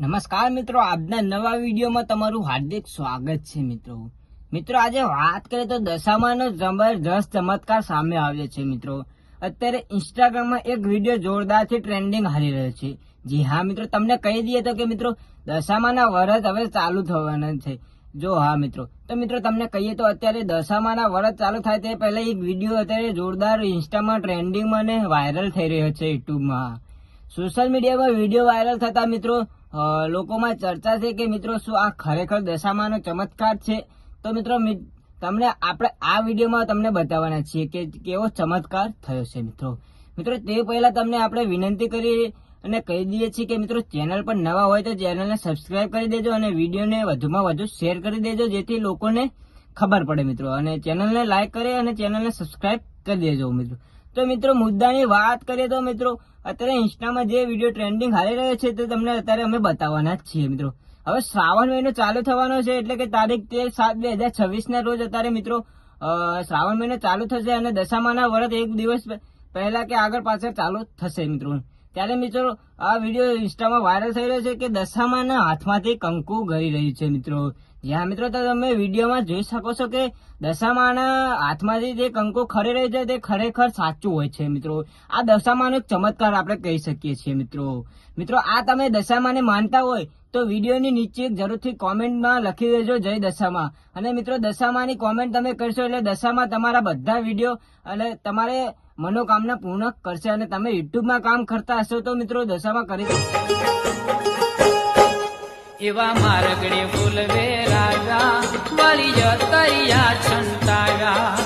નમસ્કાર મિત્રો, આજના નવા વિડીયોમાં તમારું હાર્દિક સ્વાગત છે. મિત્રો આજે વાત કરીએ તો દશામાનો જબરજસ્ત ચમત્કાર સામે આવ્યો છે. મિત્રો અત્યારે ઇન્સ્ટાગ્રામમાં એક વિડીયો જોરદારથી ટ્રેન્ડિંગ હાલી રહ્યો છે. જી હા મિત્રો, તમને કહી દઈએ તો કે મિત્રો દશામાના વ્રત હવે ચાલુ થવાના છે. જો હા મિત્રો, તો મિત્રો તમને કહીએ તો અત્યારે દશામાના વ્રત ચાલુ થાય તે પહેલા એક વિડીયો અત્યારે જોરદાર ઇન્સ્ટામાં ટ્રેન્ડિંગમાં અને વાયરલ થઈ રહ્યો છે. યુટ્યુબમાં સોશિયલ મીડિયામાં વિડીયો વાયરલ થતા મિત્રો લોકોમાં ચર્ચા છે કે મિત્રો શું આ ખરેખર દશામાનો ચમત્કાર છે. તો મિત્રો તમને આપણે આ વિડીયોમાં તમને બતાવવાના છીએ કે કેવો ચમત્કાર થયો છે. મિત્રો તે પહેલા તમને આપણે વિનંતી કરી અને કહી દઈએ છીએ કે મિત્રો ચેનલ પર નવા હોય તો ચેનલને સબસ્ક્રાઇબ કરી દેજો અને વિડીયોને વધુમાં વધુ શેર કરી દેજો જેથી લોકોને ખબર પડે મિત્રો, અને ચેનલને લાઈક કરે અને ચેનલને સબસ્ક્રાઇબ કરી દેજો મિત્રો. તો મિત્રો મુદ્દાની વાત કરીએ તો મિત્રો અત્યારે ઇન્સ્ટામાં જે વિડીયો ટ્રેન્ડિંગ હાલી રહ્યો છે તે તમને અત્યારે અમે બતાવવાના જ છીએ. મિત્રો હવે શ્રાવણ મહિનો ચાલુ થવાનો છે એટલે કે તારીખ 13/7/2026 ના રોજ અત્યારે મિત્રો શ્રાવણ મહિનો ચાલુ થશે અને દશામાના વ્રત એક દિવસ પહેલા કે આગળ પાછળ ચાલુ થશે. મિત્રો ત્યારે મિત્રો આ વિડીયો ઇન્સ્ટામાં વાયરલ થઈ રહ્યો છે કે દશામાના હાથમાંથી કંકુ ગળી રહ્યું છે. મિત્રો જ્યાં મિત્રો તો તમે વિડીયોમાં જોઈ શકો છો કે દશામાના હાથમાંથી જે કંકુ ખરી રહ્યું છે તે ખરેખર સાચું હોય છે. મિત્રો આ દશામાનો ચમત્કાર આપણે કહી શકીએ છીએ. મિત્રો આ તમે દશામાને માનતા હોય તો વિડીયોની નીચે જરૂરથી કોમેન્ટમાં લખી દેજો જય દશામાં, અને મિત્રો દશામાની કોમેન્ટ તમે કરશો એટલે દશામાં તમારા બધા વિડીયો અને તમારે મનોકામના પૂર્ણ કરશે. અને તમે યુટ્યુબમાં કામ કરતા હશો તો મિત્રો દશામાં કરી એવા માર્ગડે બોલવે રાજા વળી તૈયા છંતાયા.